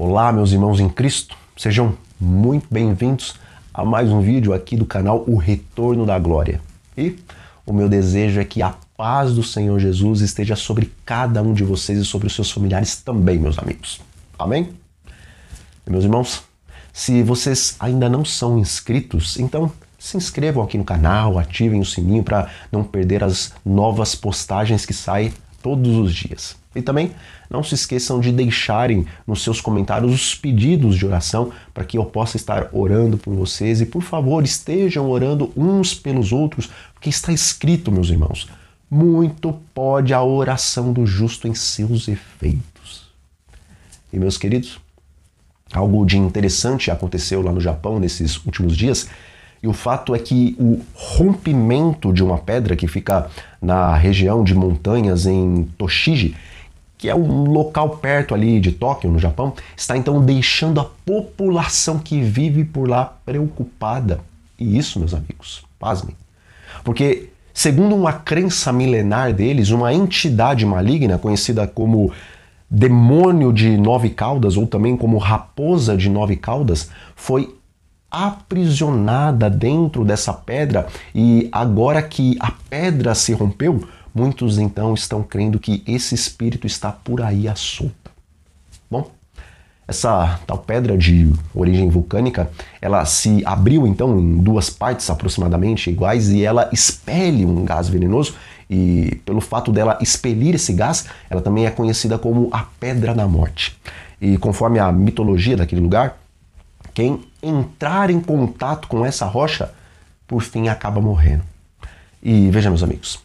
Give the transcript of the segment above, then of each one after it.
Olá, meus irmãos em Cristo, sejam muito bem-vindos a mais um vídeo aqui do canal O Retorno da Glória. E o meu desejo é que a paz do Senhor Jesus esteja sobre cada um de vocês e sobre os seus familiares também, meus amigos. Amém? E, meus irmãos, se vocês ainda não são inscritos, então se inscrevam aqui no canal, ativem o sininho para não perder as novas postagens que saem todos os dias. E também não se esqueçam de deixarem nos seus comentários os pedidos de oração para que eu possa estar orando por vocês. E por favor, estejam orando uns pelos outros, porque está escrito, meus irmãos, muito pode a oração do justo em seus efeitos. E meus queridos, algo de interessante aconteceu lá no Japão nesses últimos dias. E o fato é que o rompimento de uma pedra que fica na região de montanhas em Toshiji, que é um local perto ali de Tóquio, no Japão, está então deixando a população que vive por lá preocupada. E isso, meus amigos, pasmem. Porque, segundo uma crença milenar deles, uma entidade maligna conhecida como demônio de 9 caudas, ou também como raposa de 9 caudas, foi aprisionada dentro dessa pedra, e agora que a pedra se rompeu, muitos então estão crendo que esse espírito está por aí à solta. Bom, essa tal pedra de origem vulcânica, ela se abriu então em 2 partes aproximadamente iguais e ela expele um gás venenoso, e pelo fato dela expelir esse gás, ela também é conhecida como a Pedra da Morte. E conforme a mitologia daquele lugar, quem entrar em contato com essa rocha, por fim, acaba morrendo. E veja, meus amigos,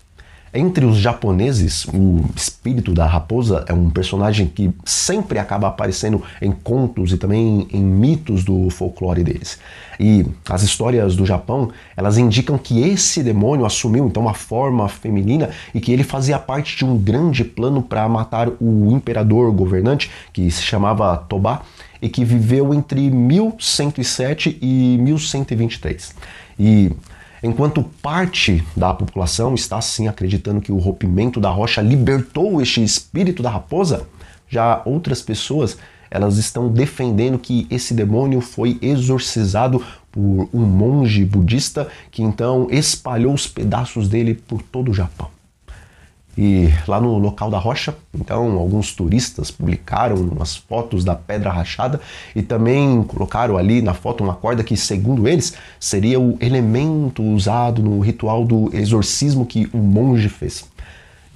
entre os japoneses, o espírito da raposa é um personagem que sempre acaba aparecendo em contos e também em mitos do folclore deles. E as histórias do Japão, elas indicam que esse demônio assumiu então uma forma feminina e que ele fazia parte de um grande plano para matar o imperador governante, que se chamava Toba, e que viveu entre 1107 e 1123. E enquanto parte da população está sim acreditando que o rompimento da rocha libertou este espírito da raposa, já outras pessoas, elas estão defendendo que esse demônio foi exorcizado por um monge budista que então espalhou os pedaços dele por todo o Japão. E lá no local da rocha, então, alguns turistas publicaram umas fotos da pedra rachada e também colocaram ali na foto uma corda que, segundo eles, seria o elemento usado no ritual do exorcismo que o monge fez.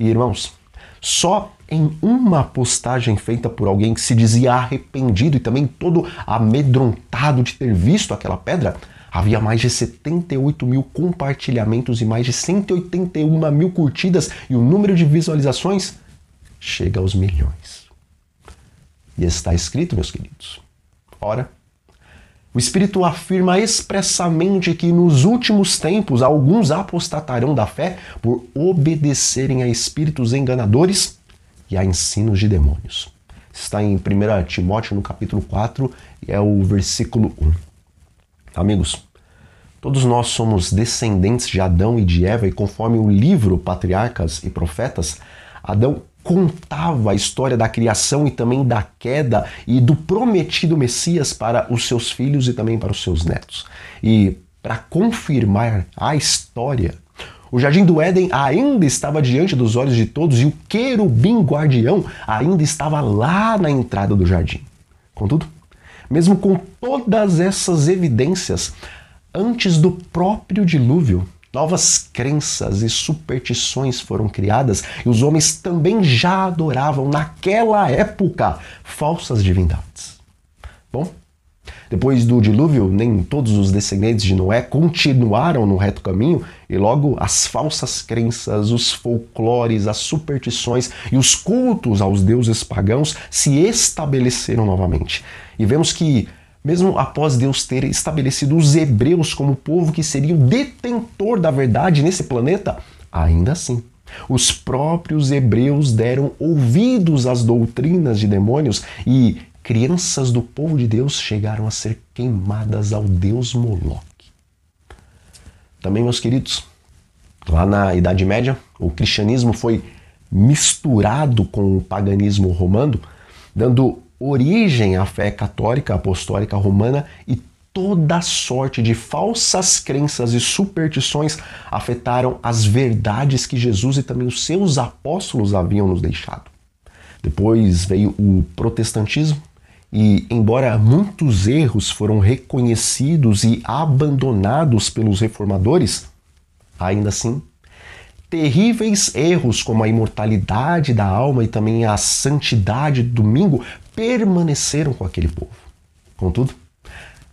E, irmãos, só em uma postagem feita por alguém que se dizia arrependido e também todo amedrontado de ter visto aquela pedra, havia mais de 78 mil compartilhamentos e mais de 181 mil curtidas, e o número de visualizações chega aos milhões. E está escrito, meus queridos. Ora, o Espírito afirma expressamente que nos últimos tempos alguns apostatarão da fé por obedecerem a espíritos enganadores e a ensinos de demônios. Está em 1 Timóteo, no capítulo 4, e é o versículo 1. Amigos, todos nós somos descendentes de Adão e de Eva, e conforme o livro Patriarcas e Profetas, Adão contava a história da criação e também da queda e do prometido Messias para os seus filhos e também para os seus netos. E para confirmar a história, o Jardim do Éden ainda estava diante dos olhos de todos e o querubim guardião ainda estava lá na entrada do jardim. Contudo, mesmo com todas essas evidências, antes do próprio dilúvio, novas crenças e superstições foram criadas e os homens também já adoravam naquela época falsas divindades. Bom, depois do dilúvio, nem todos os descendentes de Noé continuaram no reto caminho e logo as falsas crenças, os folclores, as superstições e os cultos aos deuses pagãos se estabeleceram novamente. E vemos que, mesmo após Deus ter estabelecido os hebreus como povo que seria o detentor da verdade nesse planeta, ainda assim, os próprios hebreus deram ouvidos às doutrinas de demônios e crianças do povo de Deus chegaram a ser queimadas ao deus Moloque. Também, meus queridos, lá na Idade Média, o cristianismo foi misturado com o paganismo romano, dando origem à fé católica, apostólica romana, e toda sorte de falsas crenças e superstições afetaram as verdades que Jesus e também os seus apóstolos haviam nos deixado. Depois veio o protestantismo e, embora muitos erros foram reconhecidos e abandonados pelos reformadores, ainda assim, terríveis erros como a imortalidade da alma e também a santidade do domingo permaneceram com aquele povo. Contudo,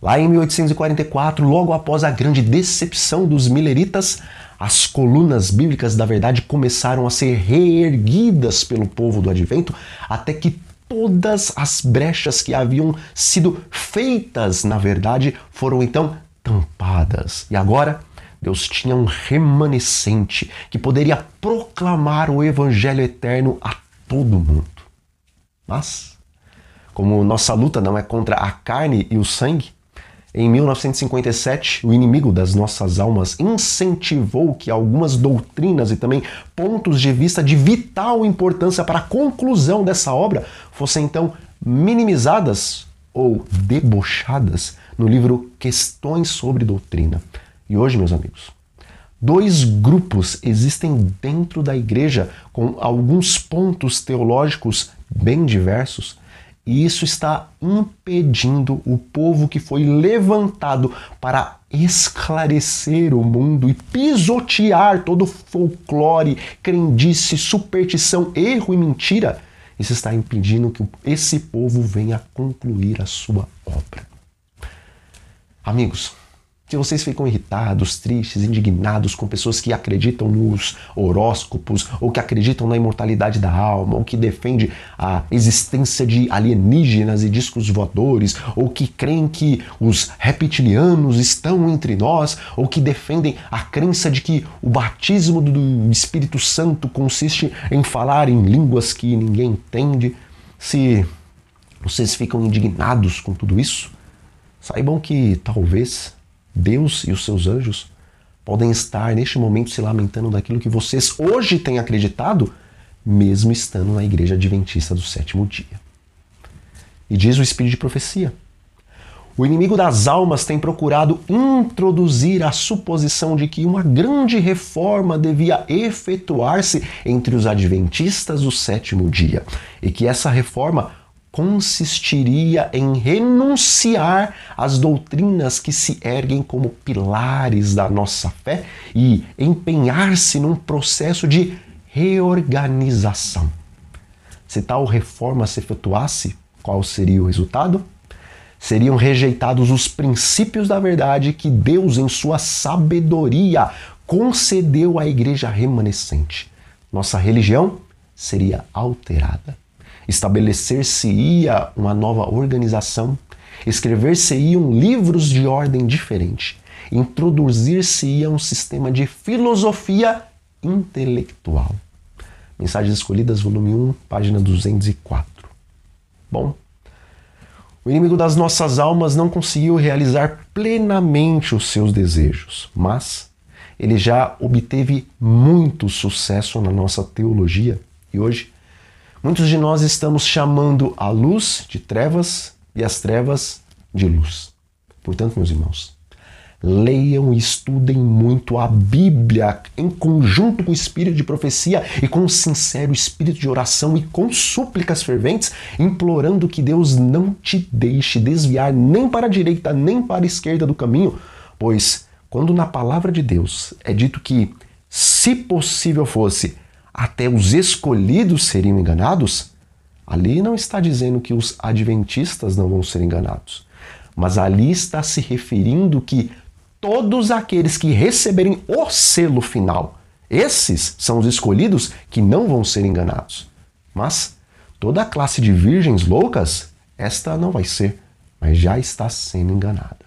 lá em 1844, logo após a grande decepção dos mileritas, as colunas bíblicas da verdade começaram a ser reerguidas pelo povo do Advento, até que todas as brechas que haviam sido feitas na verdade foram então tampadas. E agora, Deus tinha um remanescente que poderia proclamar o Evangelho eterno a todo mundo. Mas, como nossa luta não é contra a carne e o sangue, em 1957, o inimigo das nossas almas incentivou que algumas doutrinas e também pontos de vista de vital importância para a conclusão dessa obra fossem então minimizadas ou debochadas no livro Questões sobre Doutrina. E hoje, meus amigos, dois grupos existem dentro da igreja com alguns pontos teológicos bem diversos, e isso está impedindo o povo que foi levantado para esclarecer o mundo e pisotear todo o folclore, crendice, superstição, erro e mentira. Isso está impedindo que esse povo venha concluir a sua obra. Amigos, se vocês ficam irritados, tristes, indignados com pessoas que acreditam nos horóscopos, ou que acreditam na imortalidade da alma, ou que defendem a existência de alienígenas e discos voadores, ou que creem que os reptilianos estão entre nós, ou que defendem a crença de que o batismo do Espírito Santo consiste em falar em línguas que ninguém entende, se vocês ficam indignados com tudo isso, saibam que talvez Deus e os seus anjos podem estar neste momento se lamentando daquilo que vocês hoje têm acreditado, mesmo estando na igreja adventista do sétimo dia. E diz o Espírito de Profecia: o inimigo das almas tem procurado introduzir a suposição de que uma grande reforma devia efetuar-se entre os adventistas do sétimo dia, e que essa reforma consistiria em renunciar às doutrinas que se erguem como pilares da nossa fé e empenhar-se num processo de reorganização. Se tal reforma se efetuasse, qual seria o resultado? Seriam rejeitados os princípios da verdade que Deus, em sua sabedoria, concedeu à igreja remanescente. Nossa religião seria alterada. Estabelecer-se-ia uma nova organização, escrever-se-iam livros de ordem diferente, introduzir-se-ia um sistema de filosofia intelectual. Mensagens Escolhidas, volume 1, página 204. Bom, o inimigo das nossas almas não conseguiu realizar plenamente os seus desejos, mas ele já obteve muito sucesso na nossa teologia e hoje muitos de nós estamos chamando a luz de trevas e as trevas de luz. Portanto, meus irmãos, leiam e estudem muito a Bíblia em conjunto com o espírito de profecia e com um sincero espírito de oração e com súplicas ferventes, implorando que Deus não te deixe desviar nem para a direita nem para a esquerda do caminho, pois quando na palavra de Deus é dito que, se possível fosse, até os escolhidos seriam enganados, ali não está dizendo que os adventistas não vão ser enganados, mas ali está se referindo que todos aqueles que receberem o selo final, esses são os escolhidos que não vão ser enganados. Mas toda a classe de virgens loucas, esta não vai ser, mas já está sendo enganada.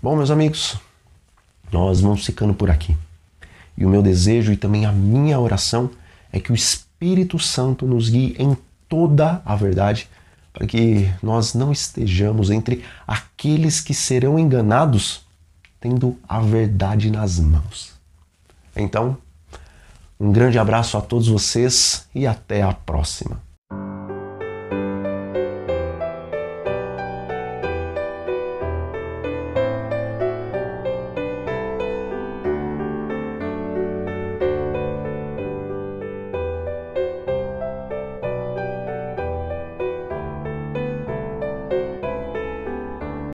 Bom, meus amigos, nós vamos ficando por aqui. E o meu desejo e também a minha oração é que o Espírito Santo nos guie em toda a verdade, para que nós não estejamos entre aqueles que serão enganados, tendo a verdade nas mãos. Então, um grande abraço a todos vocês e até a próxima.